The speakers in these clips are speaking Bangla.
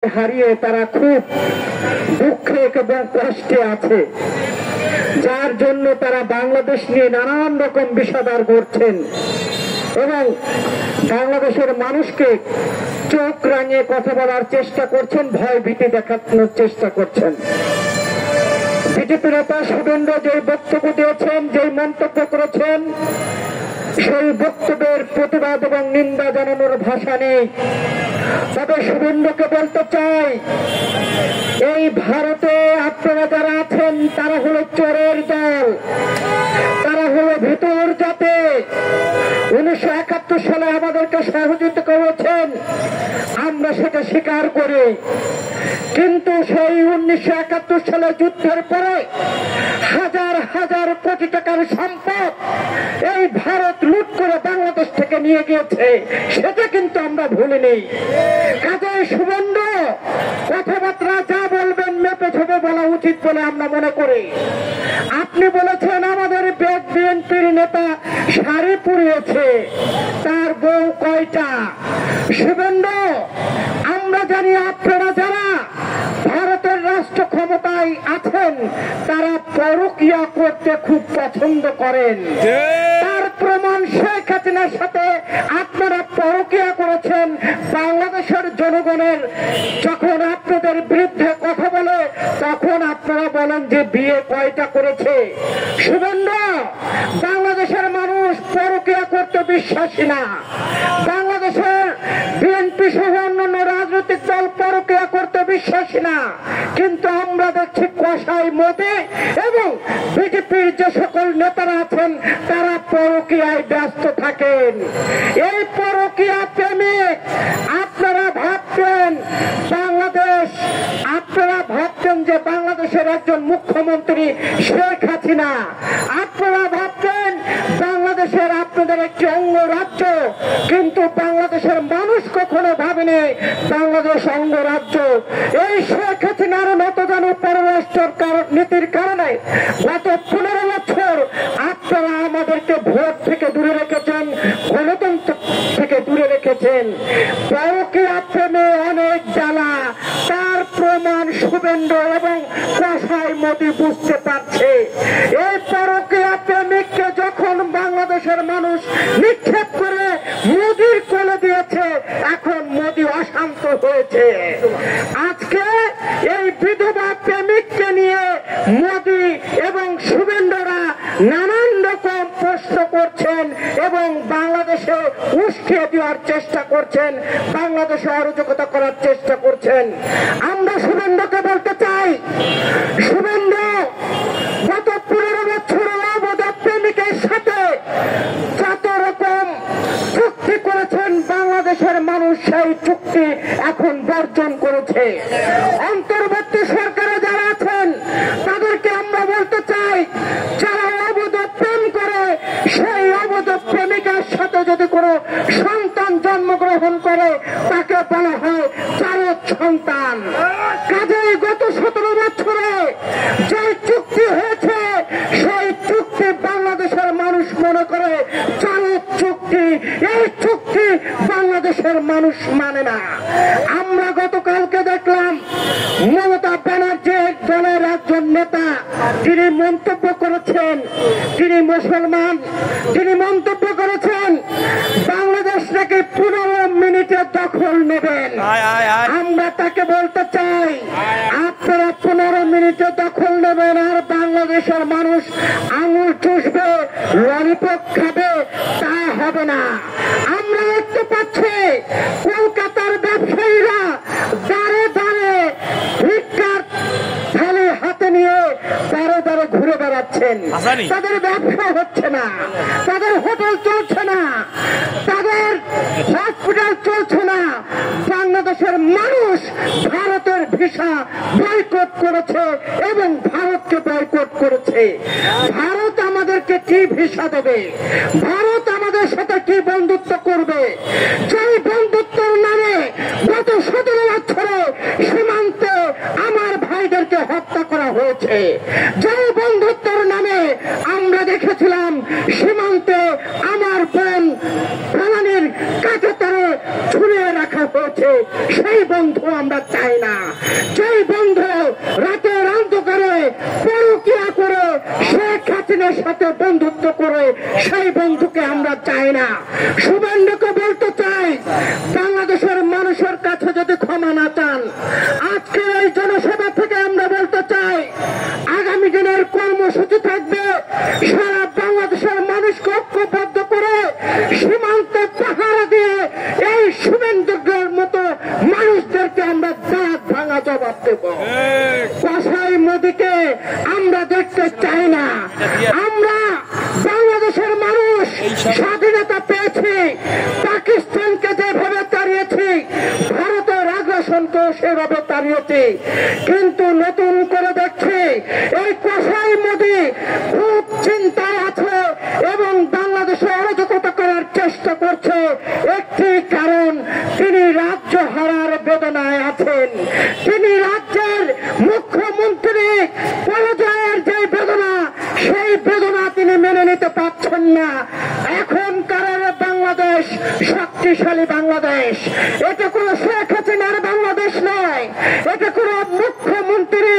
হারিয়ে তারা খুব দুঃখে এবং কষ্টে আছে, যার জন্য তারা বাংলাদেশ নিয়ে নানান রকম বিষাদার করছেন এবং বাংলাদেশের মানুষকে চোখ রাঙিয়ে কথা বলার চেষ্টা করছেন, ভয় ভীতি দেখানোর চেষ্টা করছেন। বিজেপি নেতা শুভেন্দু যে বক্তব্য দিয়েছেন, যে মন্তব্য করেছেন, সেই বক্তব্যের প্রতিবাদ এবং নিন্দা জানানোর ভাষা নেই। তবে শুভেন্দুকে বলতে চাই, এই ভারতে আপনারা যারা আছেন তারা হলো চোরের দল, তারা হলো ভিতর জাতি। 1971 সালে আমাদেরকে সহযোগিতা করেছেন, আমরা সেটা স্বীকার করি, কিন্তু সেই 1971 সালে যুদ্ধের পরে হাজার হাজার কোটি টাকার সম্পদ এই ভারত লুট করে বাংলাদেশ থেকে নিয়ে গিয়েছে, সেটা কিন্তু আমরা ভুলিনি। কাজেই শুভেন্দু কথাবার্তা যা বলবেন মেপে ছেপে বলা উচিত বলে আমরা মনে করি। আপনি বলেছেন আমাদের বিএনপির নেতা শাড়ি পরিয়েছে, তার বউ কয়টা? শুভেন্দু, আমরা জানি আপনারা যারা ভারতের রাষ্ট্র ক্ষমতায় আছেন তারা পরকীয়া করতে খুব পছন্দ করেন। তার প্রমাণ শেখ হাসিনার সাথে আপনারা পরকীয়া করেছেন। বাংলাদেশের জনগণের যখন আপনাদের বিরুদ্ধে কথা বলে তখন আপনারা বলেন যে বিয়ে কয়টা করেছে। শুভেন্দু, বাংলাদেশের মানুষ পরকীয়া করতে বিশ্বাসী না। বাংলাদেশের বিএনপি সহ অন্যান্য রাজনৈতিক দল পরকীয়া করতে বিশ্বাসী না, কিন্তু আমরা দেখছি কসাই মোদি এবং বিজেপির যে সকল নেতারা আছেন তারা পরকীয়ায় ব্যস্ত থাকেন। এই পরকীয়া প্রেমিক আপনারা ভাবতেন যে বাংলাদেশের একজন মুখ্যমন্ত্রী শেখ হাসিনা, আপনারা ভাবতেন বাংলাদেশের আপনাদের একটি অঙ্গরাজ্য, কিন্তু বাংলাদেশের মানুষ কখনো ভাবেনি বাংলাদেশ অঙ্গরাজ্য। এই শেখ হাসিনার নতজানু পররাষ্ট্র নীতির কারণে গত 15 বছর আপনারা আমাদেরকে ভোট থেকে দূরে রেখেছেন, গণতন্ত্র থেকে দূরে রেখেছেন। পরকীয়া প্রেমে অনেক জ্বালা, তার প্রমাণ শুভেন্দু এবং কসাই মোদি বুঝতে পারছে। এই পরকীয়া প্রেমিককে যখন বাংলাদেশের মানুষ নিক্ষেপ করে মোদির কোলে দিয়েছে, এখন মোদি অশান্ত হয়েছে। আজকে এই বিধবা প্রেমিককে নিয়ে মোদি এবং শুভেন্দুরা নানান রকম প্রশ্ন করছেন এবং বাংলাদেশে উস্কে দেওয়ার চেষ্টা করছেন, বাংলাদেশে অরাজকতা করার চেষ্টা করছেন। আমরা শুভেন্দুকে বলতে চাই, শুভেন্দু গত 15 বছর অবৈধ প্রেমিকের সাথে যত রকম চুক্তি করেছেন বাংলাদেশের মানুষ সেই চুক্তি এখন বর্জন করেছে। অন্তর্বর্তী সরকারে যারা আছেন তাদেরকে আমরা বলতে চাই, যারা অবৈধ প্রেম করে সেই অবৈধ প্রেমিকার সাথে যদি কোনো সন্তান জন্মগ্রহণ করে তাকে বলা হয় জারজ সন্তান। কাজেই গত 17 বছরে যে চুক্তি হয়েছে সেই চুক্তি বাংলাদেশের মানুষ মনে করে জারজ চুক্তি। এই চুক্তি বাংলাদেশের মানুষ মানে না। আমরা গতকালকে দেখলাম মমতা ব্যানার্জির দলের একজন নেতা, তিনি মন্তব্য করেছেন, তিনি মুসলমান, তিনি মন্তব্য করেছেন বাংলাদেশ নাকি 15 মিনিটে দখল নেবেন। আমরা তাকে বলতে চাই, আপনারা 15 মিনিটে দখল নেবেন আর বাংলাদেশের মানুষ আঙুল চুষবে, ললিপপ খাবে, তা হবে না। আমরা দেখতে পাচ্ছি কলকাতার ব্যবসায়ীরা দাঁড়ে দাঁড়ে ভিক্ষার থালি হাতে নিয়ে দাঁড়ে দাঁড়ে ঘুরে বেড়াচ্ছেন। তাদের ব্যবসা হচ্ছে না, তাদের হোটেল চলছে না, তাদের হসপিটাল চলছে না। বাংলাদেশের মানুষ ভারতের ভিসা বয়কট করেছে এবং ভারতকে বয়কট করেছে। ভারত আমাদেরকে কি ভিসা দেবে? ভারত আমাদের সাথে কি বন্ধুত্ব করবে? যেই বন্ধুত্বের নামে গত 17 বছরে সীমান্তে আমার ভাইদেরকে হত্যা করা হয়েছে, যেই বন্ধুত্বের নামে আমরা দেখেছিলাম সীমান্তে আমার বোন ফলানির কাছে তারে ঝুলিয়ে রাখা হয়েছে, আছে সেই বন্ধু আমরা চাই না। যেই বন্ধু রাতের অন্ধকারে পরকীয়া করে শেখ হাসিনার সাথে বন্ধুত্ব করে সেই বন্ধুকে আমরা চাই না। শুভেন্দুকে বলতে চাই, বাংলাদেশের মানুষের কাছে যদি ক্ষমা না চান, আজকে এই জনসভা থেকে আমরা বলতে চাই, আগামী দিনের কর্মসূচি থাকবে সারা বাংলাদেশের মানুষকে ঐক্যবদ্ধ করে সীমান্তে পাহারা দিয়ে এই শুভেন্দুর মতো মানুষদেরকে আমরা দাঁত ভাঙা জবাব দেব। কসাই মোদীকে আমরা দেখতে চাই না। আমরা বাংলাদেশের মানুষ স্বাধীনতা পেয়েছি, পাকিস্তানকে যেভাবে তাড়িয়েছি, ভারতের আগ্রাসনকেও সেভাবে তাড়িয়েছি, কিন্তু নতুন করে দেখছি এই কসাই মোদী খুব চিন্তায় আছে এবং বাংলাদেশে অরাজকতা করার চেষ্টা করছে। একটি কারণ, তিনি রাজ্য হারার বেদনায় আছেন। তিনি রাজ্যের মুখ্যমন্ত্রী পরাজয়ের যে বেদনা, সেই বেদনা তিনি মেনে নিতে পারছেন না। এখনকার বাংলাদেশ শক্তিশালী বাংলাদেশ, এটা কোনো শেখ হাসিনার বাংলাদেশ নয়, এটা কোনো মুখ্যমন্ত্রী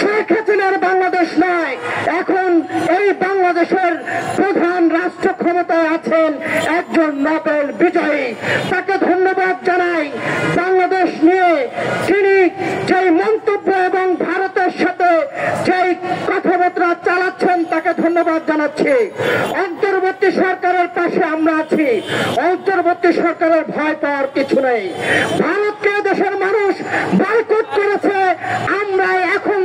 শেখ হাসিনার বাংলাদেশ নয়। এখন এই বাংলাদেশের প্রধান রাষ্ট্র ক্ষমতায় আছেন একজন নোবেল বিজয়ী, তাকে ধন্যবাদ জানাই। বাংলাদেশ নিয়ে তিনি যেই মন্তব্য এবং ভারতের সাথে যেই কথাবার্তা চালাচ্ছেন তাকে ধন্যবাদ জানাচ্ছি। অন্তর্বর্তী সরকারের পাশে আমরা আছি, অন্তর্বর্তী সরকারের ভয় পাওয়ার কিছু নেই। ভারতকে দেশের মানুষ বয়কট করেছে, আমরা এখন